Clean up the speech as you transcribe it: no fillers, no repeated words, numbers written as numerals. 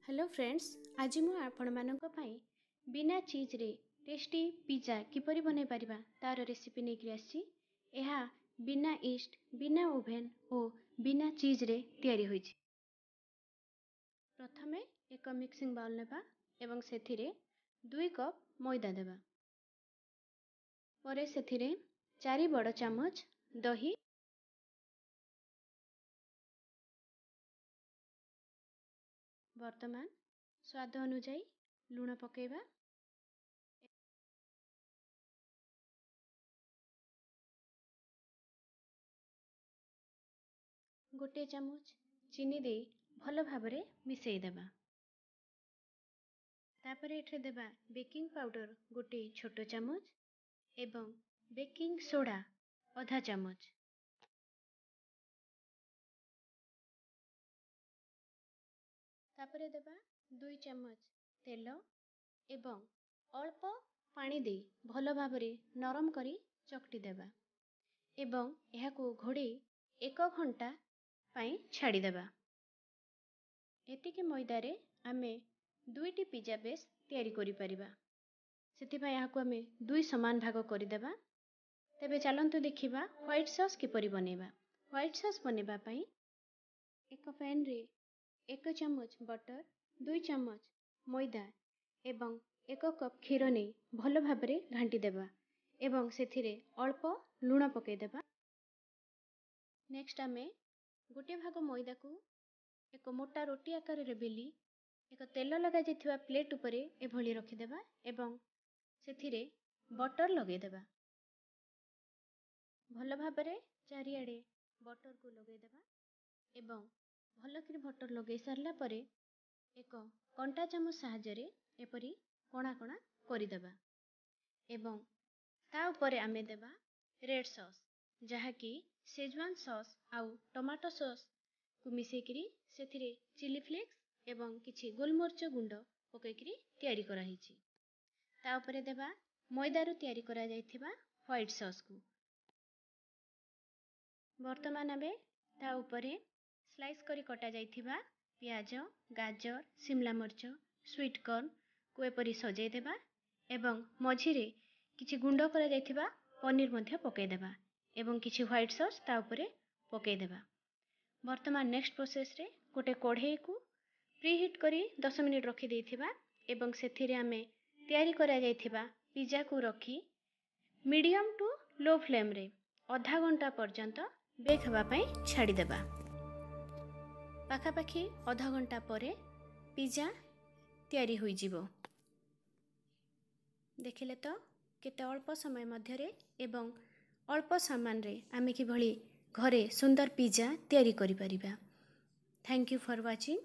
Hello friends, आज मु आपण मानक पई बिना चीज रे टेस्टी पिज्जा किपरि बनै परिबा तार रेसिपी नेकि आछि। एहा बिना ईस्ट, बिना ओभेन ओ बिना चीज रे तयारी होइछि। प्रथमे एक मिक्सिंग बाउल नेबा एवं सेथिरे 2 कप मैदा देबा। परे सेथिरे 4 बड़ चामच दही, वर्तमान स्वाद अनुଯାयी लूण पकेबा। गोटे चामच चीनी दे भल भाबरे मिसेई देबा। तापरे एठे देबा बेकिंग पाउडर गोटे छोटो चामच एवं बेकिंग सोडा आधा चामच। तापरे देबा 2 चामच तेल एवं अल्प पानी दे भल भाबरे नरम करी चकटी देबा एवं एहाको घोड़े 1 घंटा पाई छाड़ी देबा। एतिके मैदारे आमे 2टी पिज्जा बेस तयारी करि परिबा। सेति पय एहाको आमे 2 समान भाग करि देबा। तबे चलंतु देखिबा व्हाइट सॉस किपरि बनेबा। व्हाइट सॉस बनेबा पई एक पैन रे 1 चामच बटर, 2 चामच मैदा एवं 1 कप क्षीर नै भल भाबरे घांटी देबा एवं सेथिरे अल्प लूण पकै देबा। नेक्स्ट आमे गोटे भाग मैदा को एक मोटा रोटी आकार रे बेली एक तेल लगा जाइथिबा प्लेट उपरे एभली रखि देबा एवं सेथिरे बटर लगे देबा। भल भाबरे चारिआडे बटर को लगे देबा एवं भल कि बटर लगे सारला परे एक कंटा चामच साहाय्य एपरी कणा कणा करि देबा एवं ता उपरे आमे देबा रेड सॉस जहा कि शेजवान सॉस आउ टमाटो सॉस को मिसेकिरी सेथिरे चिली फ्लेक्स एवं किछि गोलमरिच गुंड पकैकिरी तयारी करा हिछि। ता उपरे देबा मैदारु तयारी करा जाइथिबा व्हाइट सॉस को। वर्तमान आबे ता उपरे स्लाइस करी कटा जाइथिबा प्याज, गाजर, शिमला मर्च, स्वीट कॉर्न को एपरी सजाई देबा एवं मझिरे किछि गुंड करा जाइथिबा पनीर मध्य पकै देबा एवं किछि व्हाइट सॉस ता उपरे पकै देबा। वर्तमान नेक्स्ट प्रोसेस रे गोटे कढ़ाई को प्रीहीट करी 10 मिनिट रखि देइथिबा एवं सेथिरे आमे तयारी करा जाइथिबा पिज्जा को रखी मीडियम टू लो फ्लेम रे आधा घंटा पर्यंत बेक हवा पई छाड़ी देबा। पाखापाखी आधा घंटा परे पिज्जा तयारी होई जिवो। देखिले तो केते अल्प समय मध्यरे एवं अल्प सामान रे आमे कि भली घरे सुंदर पिज्जा तयारी करि परिबा। Thank you for watching.